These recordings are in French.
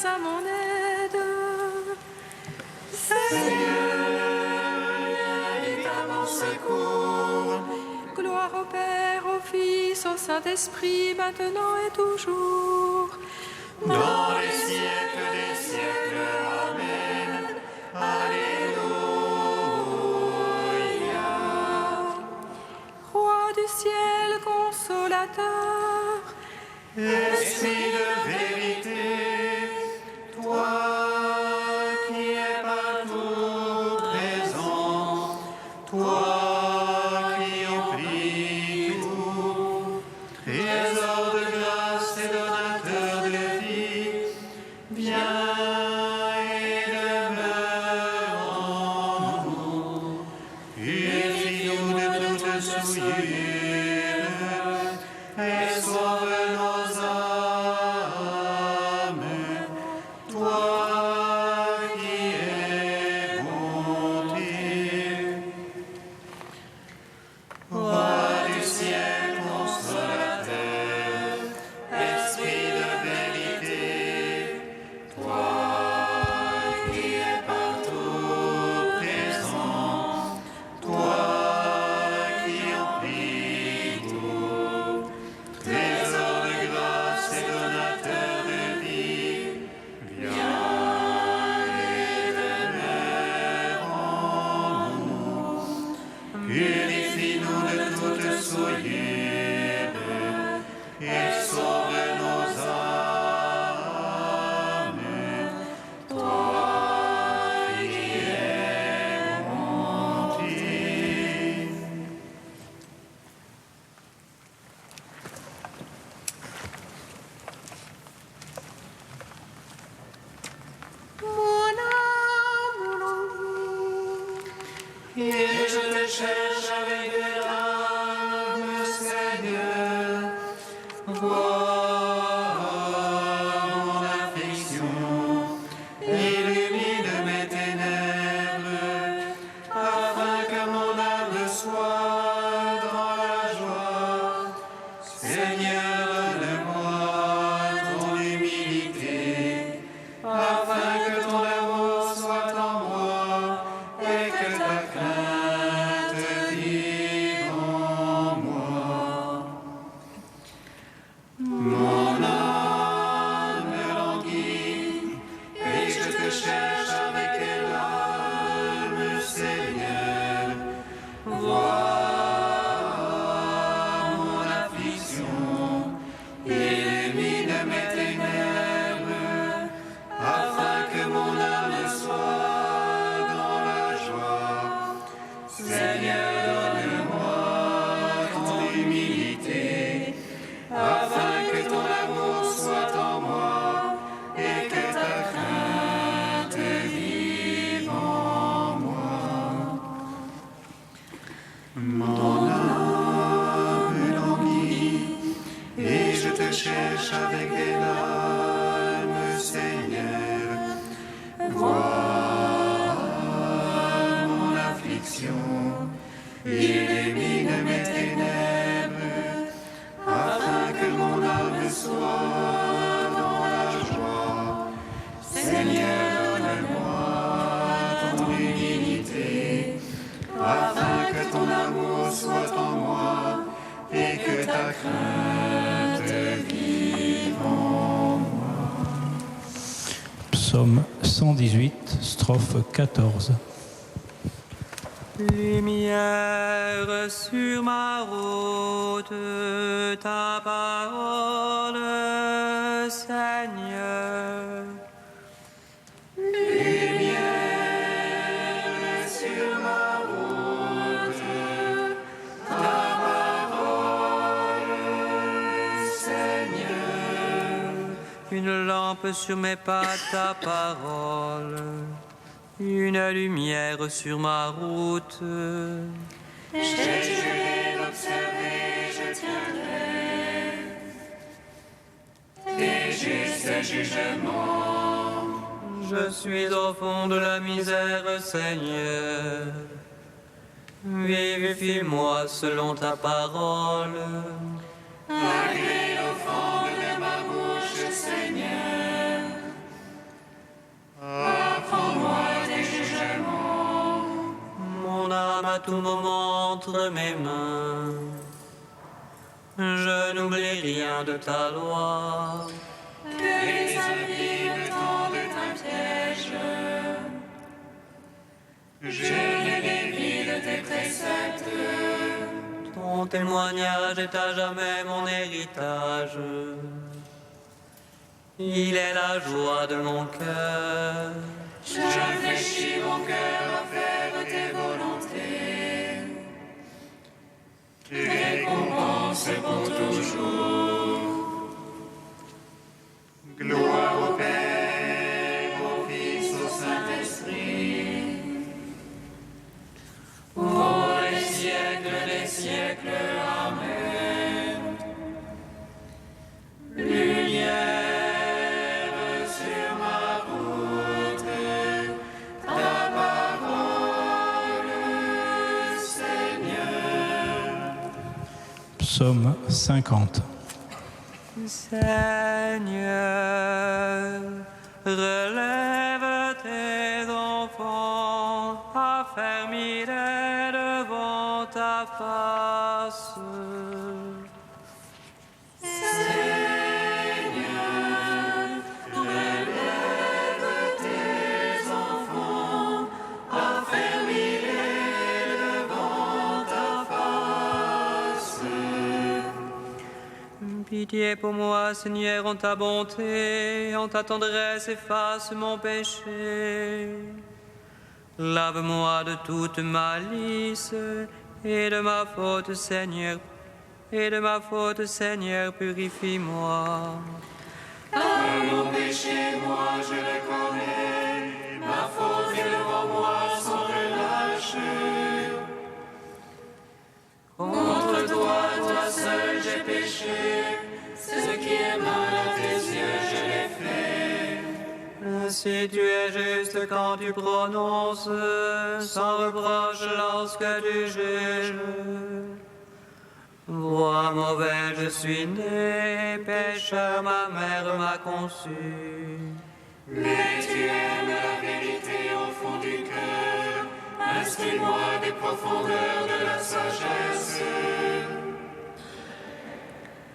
à mon aide. Seigneur, vite à mon secours. Gloire au Père, au Fils, au Saint-Esprit, maintenant et toujours. Dans les siècles des siècles. Amen. Alléluia. Roi du ciel, consolateur, Esprit de vérité, toi qui es partout présent, toi qui emplis tout, trésor de grâce et donateur de vie, viens et demeure en nous. Purifie-nous de toute souillure et sauve nos âmes, toi qui es bonté. Roi du ciel consolateur, Esprit de vérité, toi qui es partout présent, toi qui emplis tout, trésor de grâce et donateur de vie, viens et demeure en nous. Purifie-nous de toute souillure et sauve nos âmes, toi qui es bonté. mon âme languit. Et je te cherche avec des larmes, Seigneur. Vois mon affliction, illumine mes ténèbres, afin que mon âme soit dans la joie. Seigneur, donne-moi ton humilité, afin que ton amour soit en moi et que ta crainte vive en moi. Mon âme languit et je te cherche avec les larmes, Seigneur. Vois mon affliction, illumine mes ténèbres, afin que mon âme soit dans la joie. Seigneur, donne-moi ton humilité, afin que ton amour soit en moi et que ta crainte vive en moi. Mon âme languit et je te cherche avec des larmes, Seigneur. Vois mon affliction, illumine mes ténèbres, afin que mon âme soit dans la joie. Seigneur, donne-moi ton humilité, afin que ton amour soit en moi et que ta crainte vive en moi. Psaume 118, strophe 14. Lumière sur ma route, ta parole, Seigneur. Lumière sur ma route, ta parole, Seigneur. Une lampe sur mes pas, ta parole. Une lumière sur ma route. J'ai juré d'observer, je tiendrai tes justes jugements. Je suis au fond de la misère, Seigneur. Vivifie-moi selon ta parole. Agrée l'offrande de ma bouche, Seigneur. à tout moment entre mes mains. Je n'oublie rien de ta loi. Que les impies me tendent un piège. Je me dévie de tes préceptes. Ton témoignage est à jamais mon héritage. Il est la joie de mon cœur. J'infléchis mon cœur à faire tes volontés. Récompense pour toujours. Gloire au Père, au Fils, au Saint-Esprit. Pour les siècles des siècles. Amen. Lumière sur ma route, ta parole, Seigneur. Psaume 50. Seigneur, relève tes enfants, affermis-les devant ta face. Pitié pour moi, Seigneur, en ta bonté, en ta tendresse, efface mon péché. Lave-moi de toute malice et de ma faute, Seigneur, purifie-moi. Mon péché, moi je le connais, ma faute est devant moi sans relâche. Contre toi, toi seul j'ai péché, ce qui est mal à tes yeux je l'ai fait. Si tu es juste quand tu prononces, sans reproche lorsque tu juges. Voix mauvaise, je suis né, pécheur, ma mère m'a conçu. Mais tu aimes la vérité au fond du cœur, instruis-moi des profondeurs de la sagesse.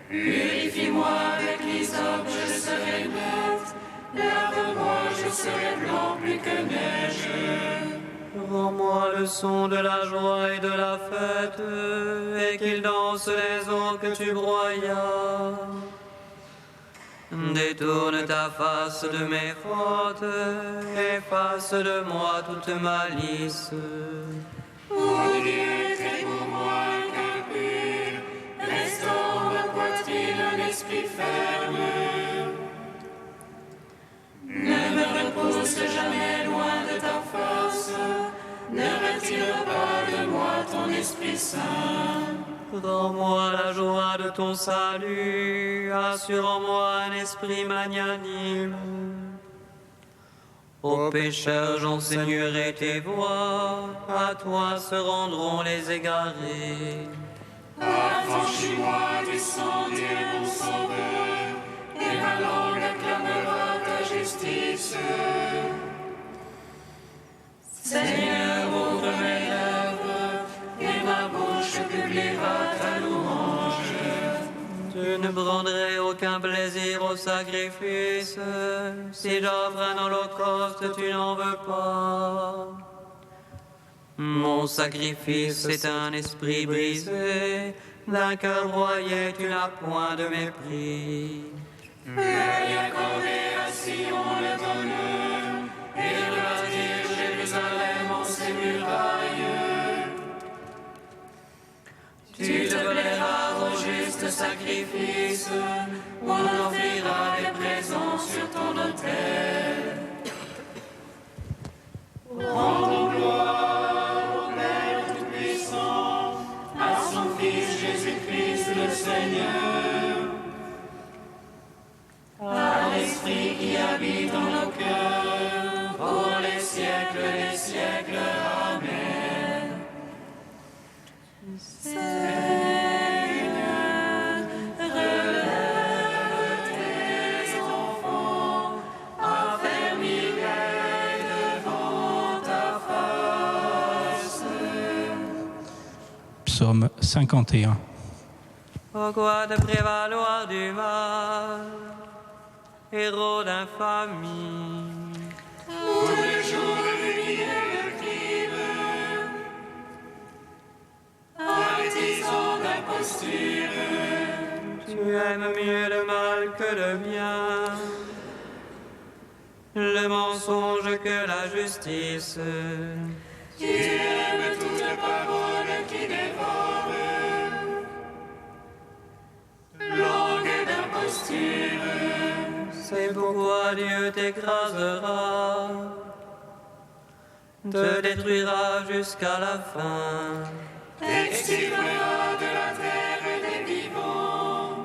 Purifie-moi avec l'hysope, je serai net, lave-moi, je serai blanc plus que neige. Rends-moi le son de la joie et de la fête, et qu'ils dansent les eaux que tu broyas. Détourne ta face de mes fautes, efface de moi toute malice. Ô Dieu, crée pour moi un cœur pur, restaure ma poitrine un esprit ferme. Ne me repousse jamais loin de ta face, ne retire pas de moi ton Esprit Saint. Rends-moi la joie de ton salut, assure en moi un esprit magnanime. Aux pécheurs j'enseignerai tes voies, à toi se rendront les égarés. Affranchis-moi du sang, Dieu mon sauveur, et ma langue acclamera ta justice. Seigneur, ouvre mes lèvres, et ma bouche publiera ta louange. Tu ne prendrais aucun plaisir au sacrifice, si j'offre un holocauste, tu n'en veux pas. Mon sacrifice est un esprit brisé, d'un cœur broyé, tu n'as point de mépris. Veuille accorder à Sion le bonheur, et rebâtir Jérusalem en ses murailles. Tu te plairas au juste sacrifice, on offrira des présents sur ton autel. Rendons gloire au Père Tout-Puissant, à son Fils Jésus-Christ le Seigneur, à l'Esprit qui habite dans nos cœurs, pour les siècles des siècles. Amen. Seigneur, relève tes enfants, affermis-les devant ta face. Psaume 51. Pourquoi te prévaloir du mal, héros d'infamie? Tous les jours de vie et le crime, artisans d'imposture, Tu aimes mieux le mal que le bien, le mensonge que la justice. tu aimes toutes les paroles qui dévorent, langue d'imposture. C'est pourquoi Dieu t'écrasera, te détruira jusqu'à la fin. T'extirpera de la terre des vivants,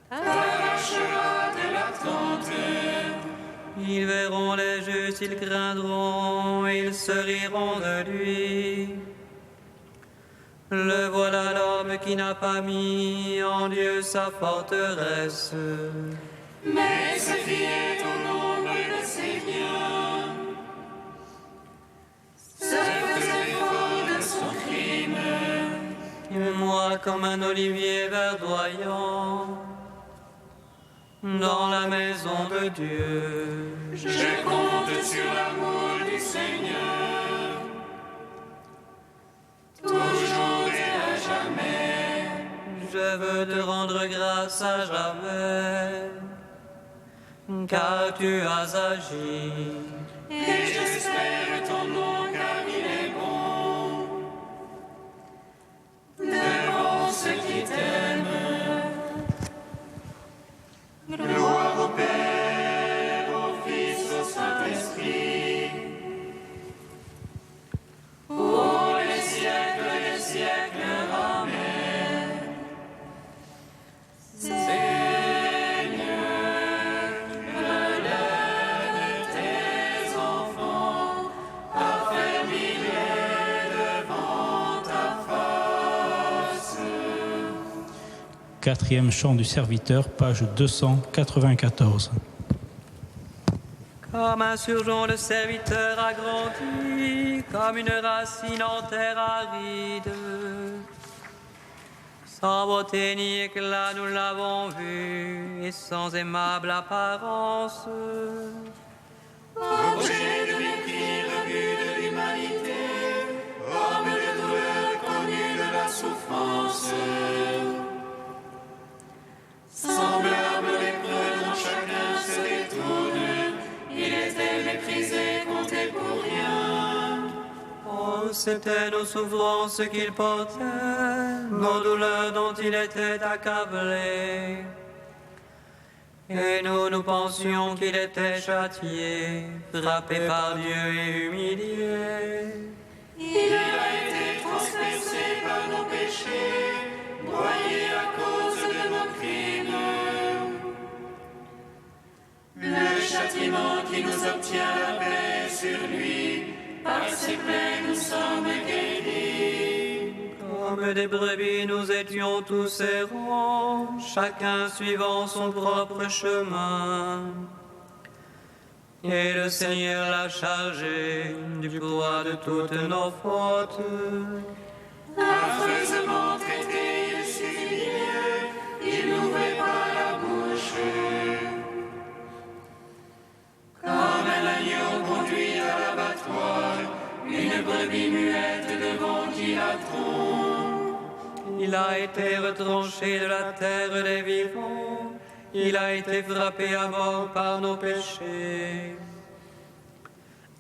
t'arrachera de la tente. Ils verront les justes, ils craindront, ils se riront de lui. Le voilà l'homme qui n'a pas mis en Dieu sa forteresse. Mais se fiait au nombre de ses biens, se faisait fort de son crime. Moi comme un olivier verdoyant dans la maison de Dieu. Je compte sur l'amour du Seigneur, toujours et à jamais. Je veux te rendre grâce à jamais, car tu as agi. Et j'espère ton nom car il est bon, devant ceux qui t'aiment. Gloire au Père, au Fils, au Saint-Esprit, pour les siècles des siècles. Amen. Seigneur, relève tes enfants, affermis-les devant ta face. Quatrième chant du serviteur, page 294. Comme un surgeon, le serviteur a grandi, comme une racine en terre aride. Sans beauté ni éclat, nous l'avons vu, et sans aimable apparence. Objet de mépris, rebut de l'humanité, homme de douleur, connu de la souffrance. Semblable lépreux dont chacun se détourne, il était méprisé, compté pour rien. Oh, c'était nos souffrances qu'il portait, nos douleurs dont il était accablé. Et nous pensions qu'il était châtié, frappé par Dieu et humilié. Il a été transpercé par nos péchés, broyé à cause de nos crimes. Le châtiment qui nous obtient la paix sur lui, par ses plaies nous sommes guéris. Comme des brebis, nous étions tous errants, chacun suivant son propre chemin. Et le Seigneur l'a chargé du poids de toutes nos fautes. Affreusement traité, il s'humiliait, il n'ouvrait pas la bouche. Comme un agneau conduit à l'abattoir, une brebis muette devant qui la trompe. Il a été retranché de la terre des vivants, il a été frappé à mort par nos péchés.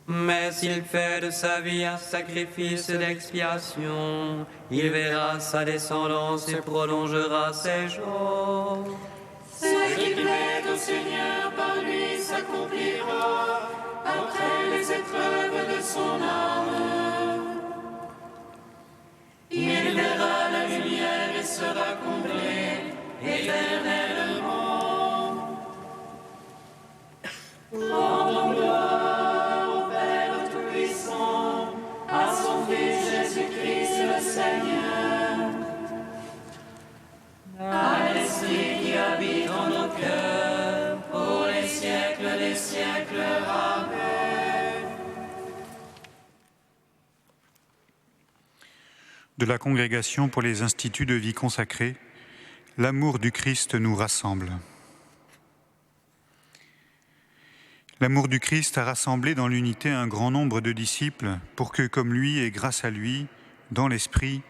Mais s'il fait de sa vie un sacrifice d'expiation, il verra sa descendance et prolongera ses jours. Ce qui plaît au Seigneur par lui s'accomplira, après les épreuves de son âme. Il verra la lumière et sera comblé éternellement. Rendons gloire au Père Tout-Puissant, à son Fils Jésus-Christ le Seigneur, à l'Esprit qui habite en nos cœurs, pour les siècles des siècles. Amen. de la Congrégation pour les instituts de vie consacrés, l'amour du Christ nous rassemble. L'amour du Christ a rassemblé dans l'unité un grand nombre de disciples pour que, comme lui et grâce à lui, dans l'Esprit,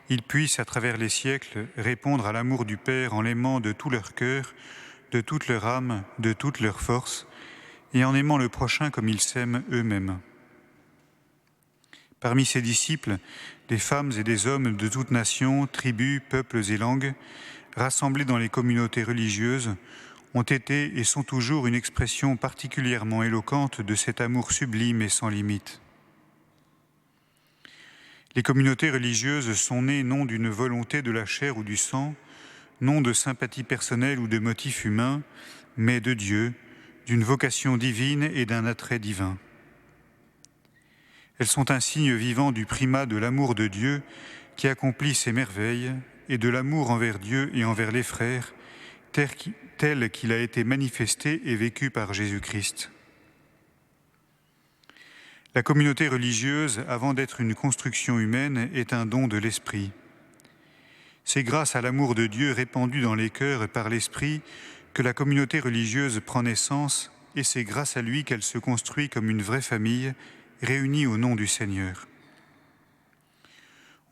ils puissent, à travers les siècles, répondre à l'amour du Père en l'aimant de tout leur cœur, de toute leur âme, de toute leur force, et en aimant le prochain comme ils s'aiment eux-mêmes. Parmi ces disciples, des femmes et des hommes de toutes nations, tribus, peuples et langues, rassemblés dans les communautés religieuses, ont été et sont toujours une expression particulièrement éloquente de cet amour sublime et sans limite. Les communautés religieuses sont nées non d'une volonté de la chair ou du sang, non de sympathie personnelle ou de motifs humains, mais de Dieu, d'une vocation divine et d'un attrait divin. Elles sont un signe vivant du primat de l'amour de Dieu qui accomplit ses merveilles et de l'amour envers Dieu et envers les frères, tel qu'il a été manifesté et vécu par Jésus-Christ. La communauté religieuse, avant d'être une construction humaine, est un don de l'Esprit. C'est grâce à l'amour de Dieu répandu dans les cœurs par l'Esprit que la communauté religieuse prend naissance, et c'est grâce à lui qu'elle se construit comme une vraie famille, réunie au nom du Seigneur.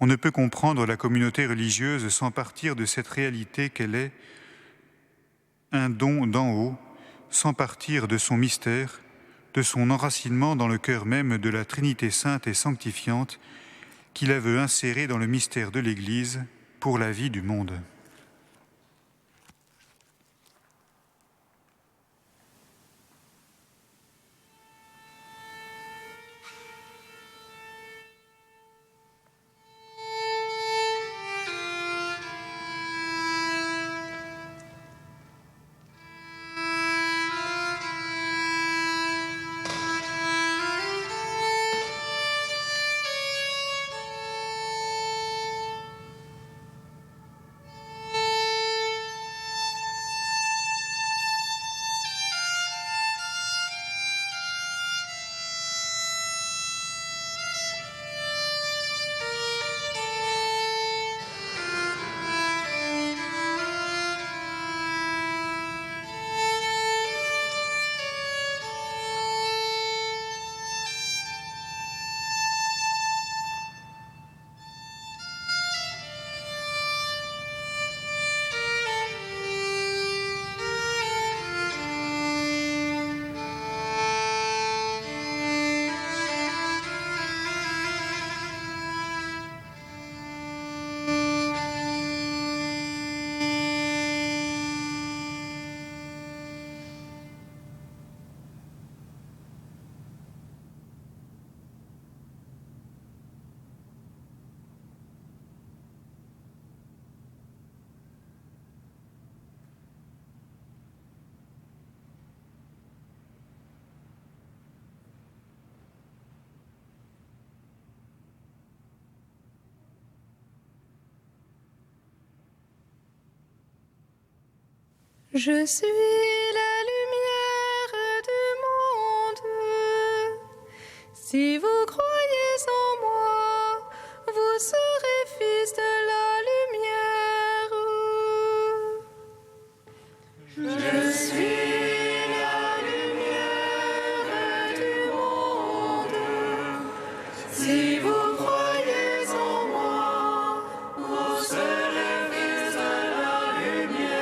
On ne peut comprendre la communauté religieuse sans partir de cette réalité qu'elle est un don d'en haut, sans partir de son mystère, de son enracinement dans le cœur même de la Trinité sainte et sanctifiante, qui la veut insérer dans le mystère de l'Église pour la vie du monde. Je suis la lumière du monde. Si vous croyez en moi, vous serez fils de la lumière. Je suis la lumière du monde. Si vous croyez en moi, vous serez fils de la lumière.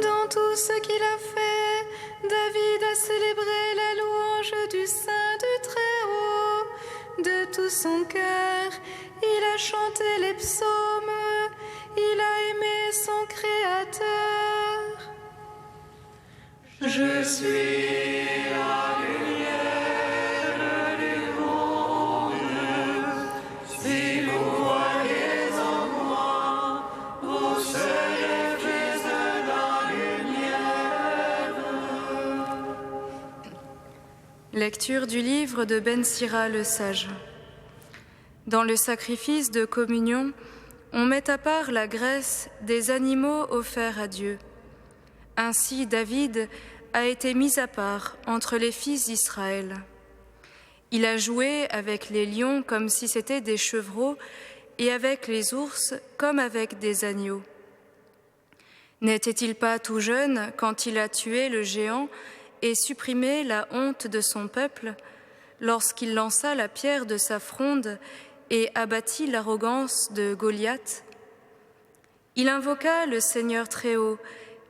Dans tout ce qu'il a fait, David a célébré la louange du Saint du Très-Haut. De tout son cœur, il a chanté les psaumes, il a aimé son Créateur. Je suis la lumière du monde. Si vous croyez en moi, vous serez fils de la lumière. Lecture du livre de Ben Sira le Sage. Dans le sacrifice de communion, on met à part la graisse des animaux offerts à Dieu. Ainsi, David a été mis à part entre les fils d'Israël. Il a joué avec les lions comme si c'étaient des chevreaux et avec les ours comme avec des agneaux. N'était-il pas tout jeune quand il a tué le géant et supprimé la honte de son peuple, lorsqu'il lança la pierre de sa fronde et abattit l'arrogance de Goliath? Il invoqua le Seigneur Très-Haut,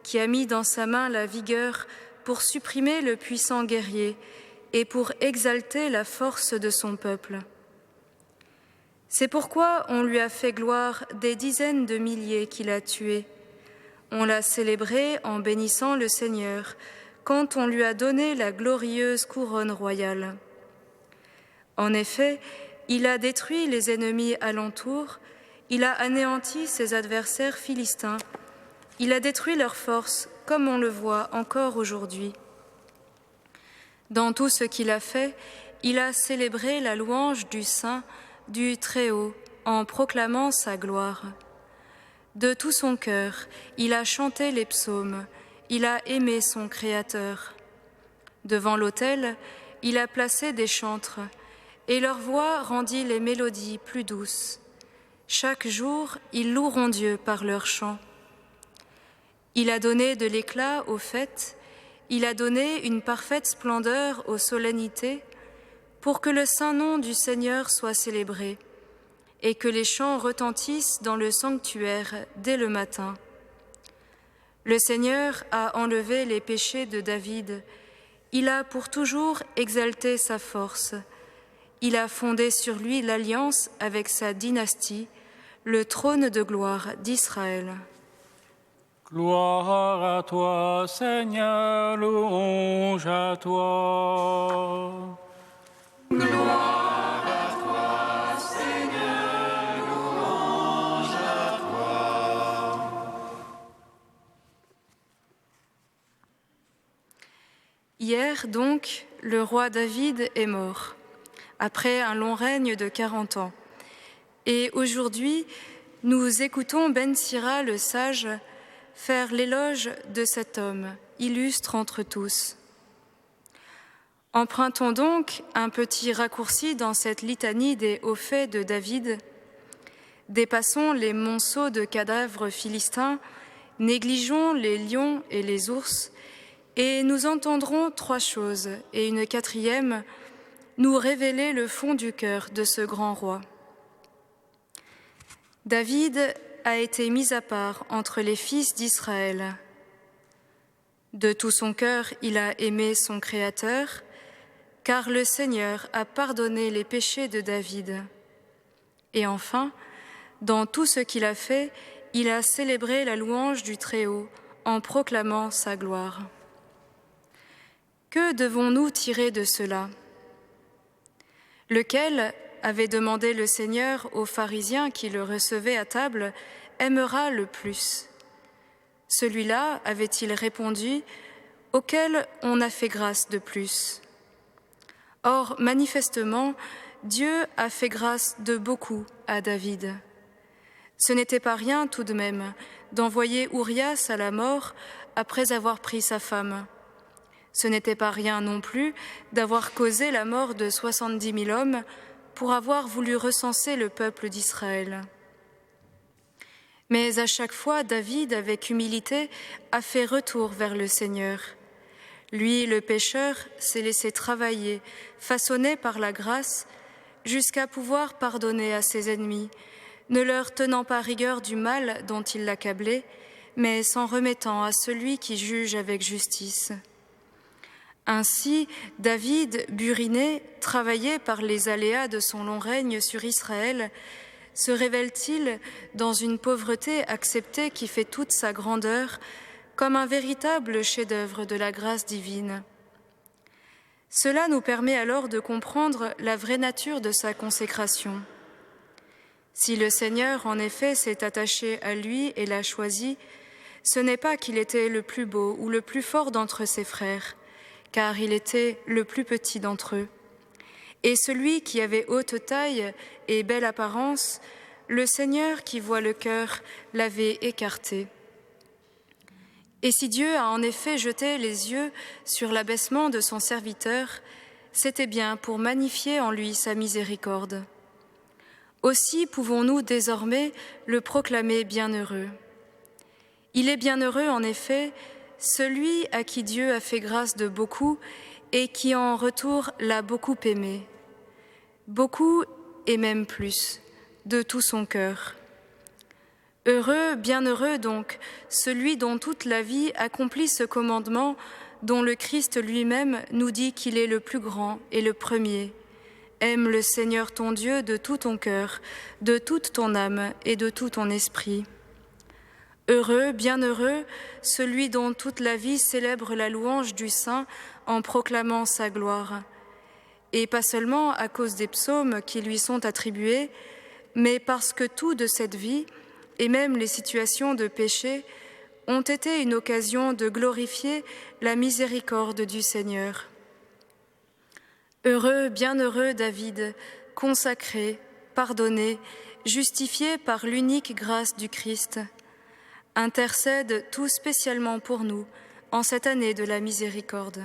qui a mis dans sa main la vigueur pour supprimer le puissant guerrier et pour exalter la force de son peuple. C'est pourquoi on lui a fait gloire des dizaines de milliers qu'il a tués. On l'a célébré en bénissant le Seigneur, quand on lui a donné la glorieuse couronne royale. En effet, il a détruit les ennemis alentour, il a anéanti ses adversaires philistins, il a détruit leurs forces, comme on le voit encore aujourd'hui. Dans tout ce qu'il a fait, il a célébré la louange du Saint, du Très-Haut, en proclamant sa gloire. De tout son cœur, il a chanté les psaumes, il a aimé son Créateur. Devant l'autel, il a placé des chantres, et leur voix rendit les mélodies plus douces. Chaque jour, ils loueront Dieu par leurs chants. Il a donné de l'éclat aux fêtes, il a donné une parfaite splendeur aux solennités, pour que le saint nom du Seigneur soit célébré, et que les chants retentissent dans le sanctuaire dès le matin. Le Seigneur a enlevé les péchés de David, il a pour toujours exalté sa force, il a fondé sur lui l'alliance avec sa dynastie, le trône de gloire d'Israël. Gloire à toi, Seigneur, louange à toi. Gloire à toi, Seigneur, louange à toi. Hier, donc, le roi David est mort, après un long règne de 40 ans. Et aujourd'hui, nous écoutons Ben Sira le sage faire l'éloge de cet homme, illustre entre tous. Empruntons donc un petit raccourci dans cette litanie des hauts faits de David. Dépassons les monceaux de cadavres philistins, négligeons les lions et les ours, et nous entendrons 3 choses, et une 4e, nous révéler le fond du cœur de ce grand roi. David a été mis à part entre les fils d'Israël. De tout son cœur, il a aimé son Créateur, car le Seigneur a pardonné les péchés de David. Et enfin, dans tout ce qu'il a fait, il a célébré la louange du Très-Haut en proclamant sa gloire. Que devons-nous tirer de cela? Lequel, avait demandé le Seigneur aux pharisiens qui le recevaient à table, aimera le plus? Celui-là, avait-il répondu, auquel on a fait grâce de plus. Or, manifestement, Dieu a fait grâce de beaucoup à David. Ce n'était pas rien tout de même d'envoyer Urias à la mort après avoir pris sa femme. Ce n'était pas rien non plus d'avoir causé la mort de 70 000 hommes pour avoir voulu recenser le peuple d'Israël. Mais à chaque fois, David, avec humilité, a fait retour vers le Seigneur. Lui, le pécheur, s'est laissé travailler, façonné par la grâce, jusqu'à pouvoir pardonner à ses ennemis, ne leur tenant pas rigueur du mal dont il l'accablait, mais s'en remettant à celui qui juge avec justice. Ainsi, David, buriné, travaillé par les aléas de son long règne sur Israël, se révèle-t-il dans une pauvreté acceptée qui fait toute sa grandeur, comme un véritable chef-d'œuvre de la grâce divine. Cela nous permet alors de comprendre la vraie nature de sa consécration. Si le Seigneur, en effet, s'est attaché à lui et l'a choisi, ce n'est pas qu'il était le plus beau ou le plus fort d'entre ses frères, car il était le plus petit d'entre eux. Et celui qui avait haute taille et belle apparence, le Seigneur qui voit le cœur l'avait écarté. Et si Dieu a en effet jeté les yeux sur l'abaissement de son serviteur, c'était bien pour magnifier en lui sa miséricorde. Aussi pouvons-nous désormais le proclamer bienheureux. Il est bienheureux, en effet, celui à qui Dieu a fait grâce de beaucoup et qui en retour l'a beaucoup aimé. Beaucoup et même plus, de tout son cœur. Heureux, bienheureux donc, celui dont toute la vie accomplit ce commandement dont le Christ lui-même nous dit qu'il est le plus grand et le premier. Aime le Seigneur ton Dieu de tout ton cœur, de toute ton âme et de tout ton esprit. Heureux, bienheureux, celui dont toute la vie célèbre la louange du Saint en proclamant sa gloire. Et pas seulement à cause des psaumes qui lui sont attribués, mais parce que tout de cette vie, et même les situations de péché, ont été une occasion de glorifier la miséricorde du Seigneur. Heureux, bienheureux David, consacré, pardonné, justifié par l'unique grâce du Christ, intercède tout spécialement pour nous en cette année de la miséricorde.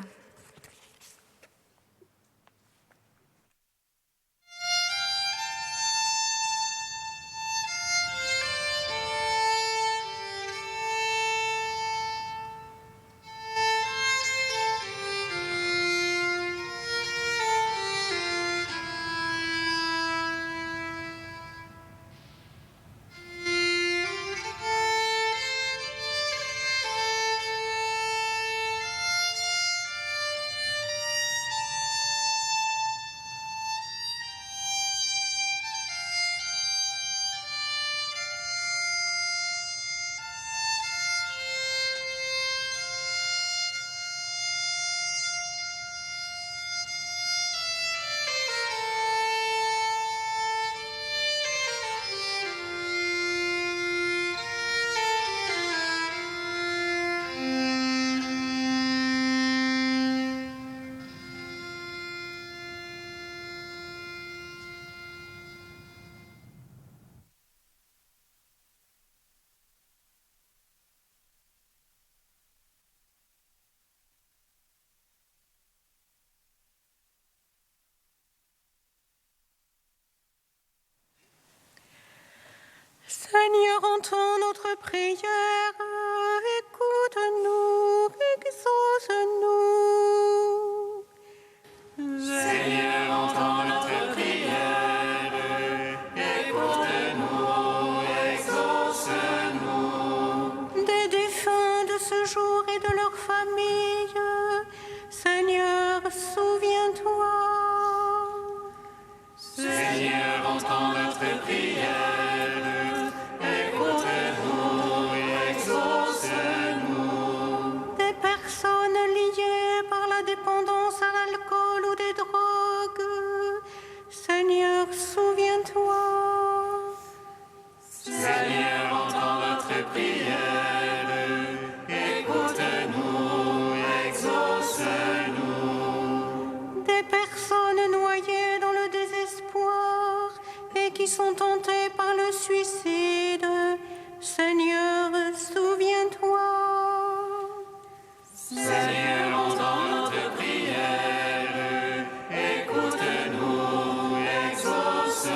Seigneur, entends notre prière, écoute-nous, exauce-nous. Seigneur, entends notre prière, écoute-nous, exauce-nous. Des défunts de ce jour et de leurs familles, Seigneur, souviens-toi. Seigneur, entends notre prière. Souviens-toi. Seigneur, entends notre prière, écoute-nous, exauce-nous. Des personnes noyées dans le désespoir et qui sont tentées par le suicide, Seigneur, souviens-toi. Seigneur, entends notre prière, écoute-nous, exauce-nous.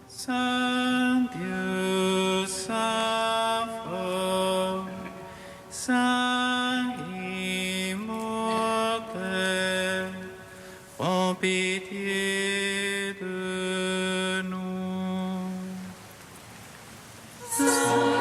Saint Dieu, Saint fort, Saint immortel, prends pitié de nous. Saint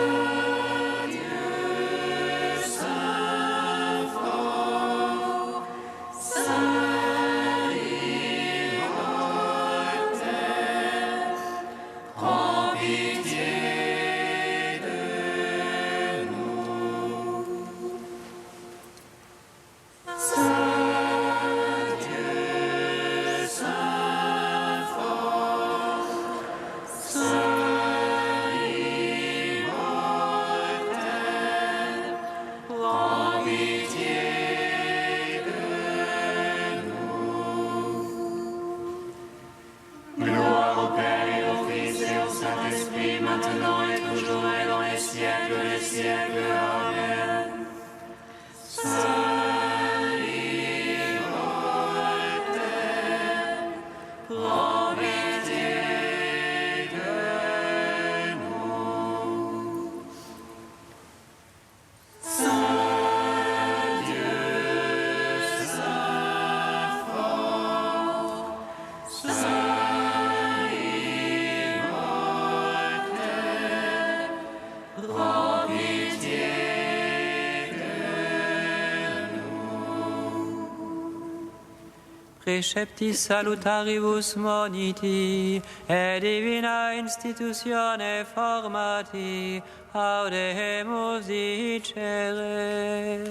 preceptis salutaribus moniti, et divina institutione formati, audemus dicere.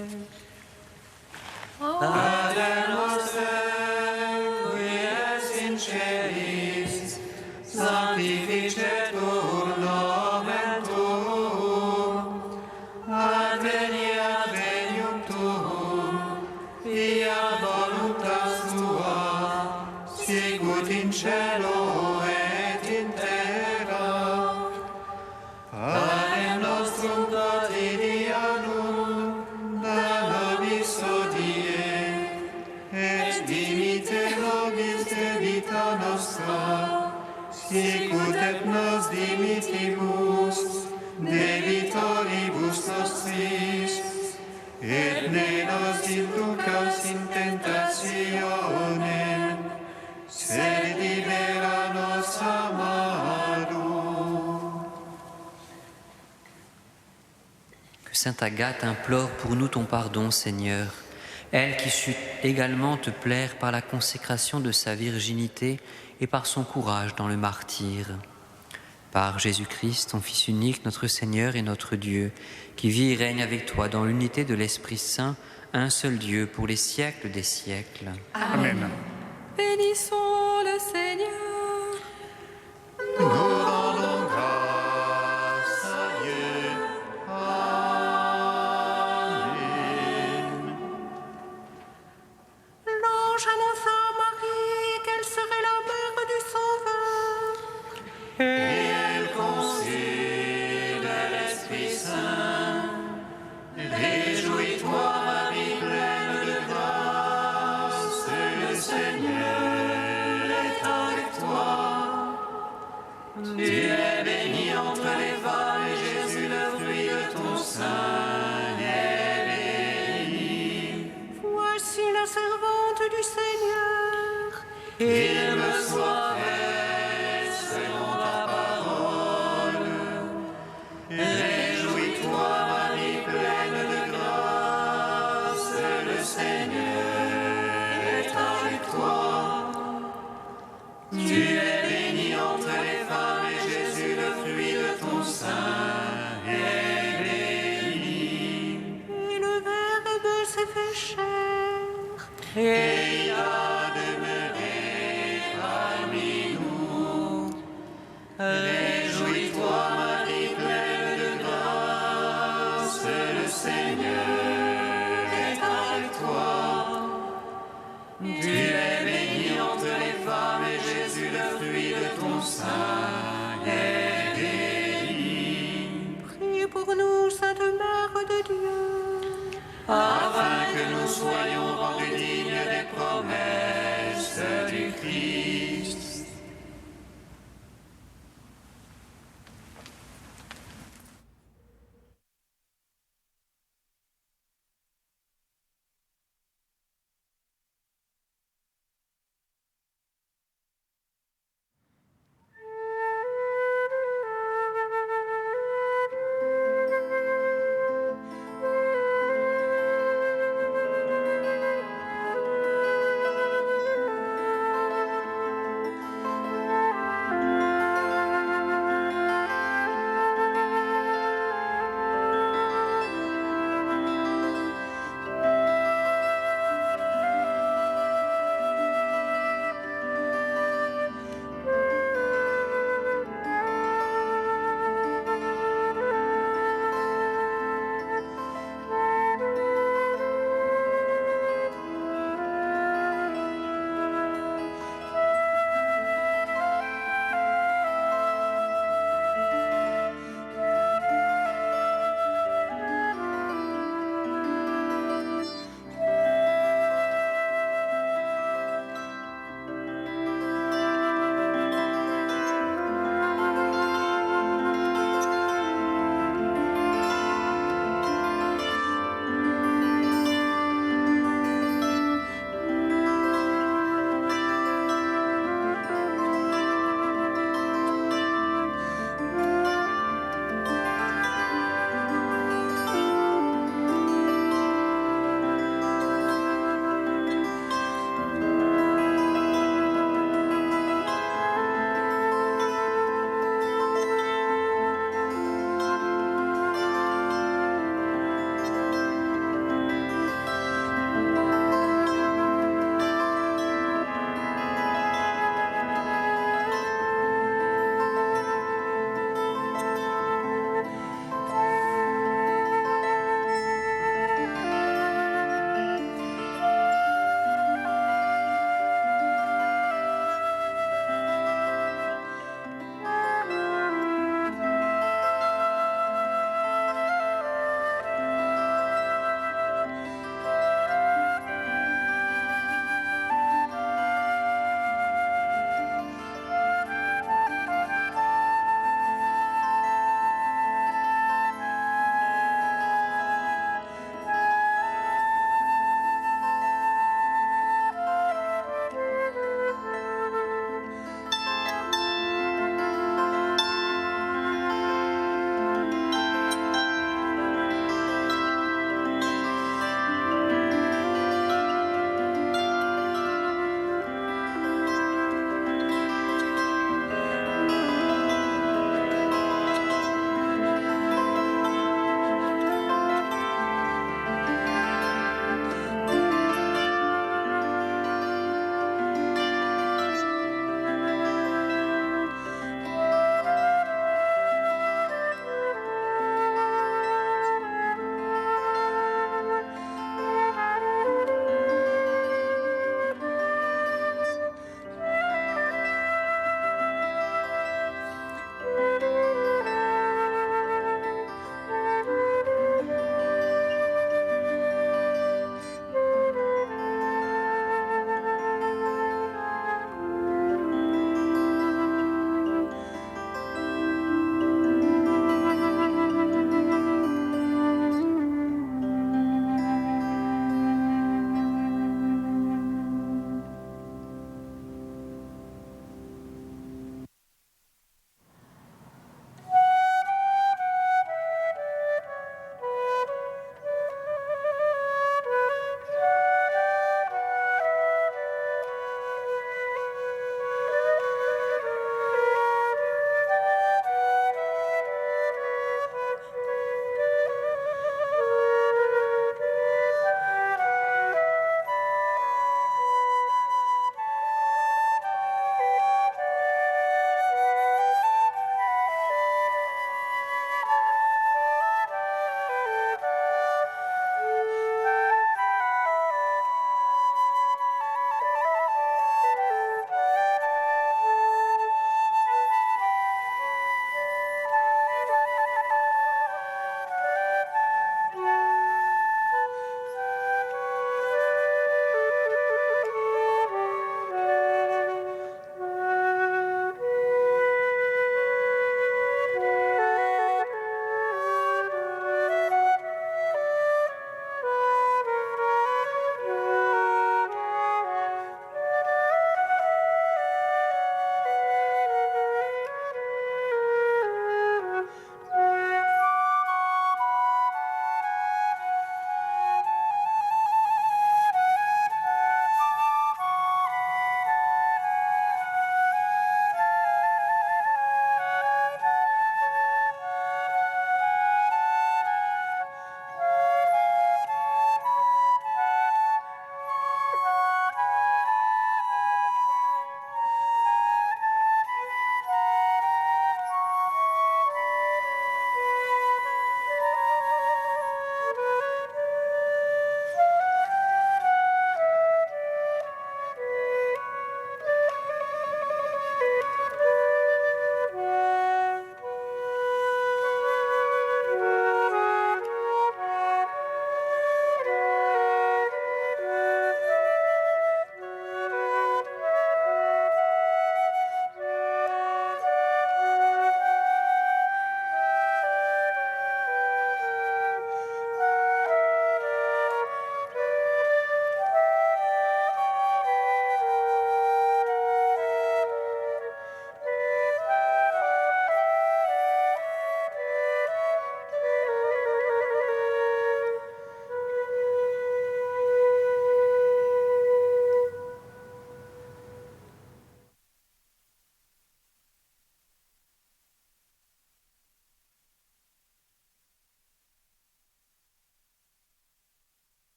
Pater noster, qui es in celis, sanctificetur nomen tuum, adveniat regnum tuum, fiat voluntas tua, sicut in cielo et in terra. Panem nostrum quotidianum da nobis hodie, et dimite nobis debita nostra, sicut et nos dimittimus debitoribus nostris, et ne nos inducas in tentationem, sed libera nos a malo. Que sainte Agathe implore pour nous ton pardon, Seigneur, elle qui sut également te plaire par la consécration de sa virginité et par son courage dans le martyre. Par Jésus-Christ, ton Fils unique, notre Seigneur et notre Dieu, qui vit et règne avec toi dans l'unité de l'Esprit Saint, un seul Dieu, pour les siècles des siècles. Amen. Bénissons le Seigneur. Nous rendons grâce à Dieu. Amen. L'ange annonça à Marie qu'elle serait la mère du Sauveur. Et elle conçut de l'Esprit Saint. Réjouis-toi, Marie, pleine de grâce, le Seigneur est avec toi. Tu es bénie entre les femmes, et Jésus, le fruit de ton sein, est béni. Voici la servante du Seigneur. Il me soit fait selon ta parole. Réjouis-toi, Marie, pleine de grâce, le Seigneur est avec toi. Tu es bénie entre les femmes, et Jésus, le fruit de ton sein, est béni. Et le Verbe s'est fait chair. Et il a demeuré parmi nous. Réjouis-toi, Marie, pleine de grâce, le Seigneur est avec toi. Tu es bénie entre les femmes, et Jésus, le fruit de ton sein, est béni. Priez pour nous, Sainte Mère de Dieu. Afin que nous soyons rendus dignes des promesses du Christ.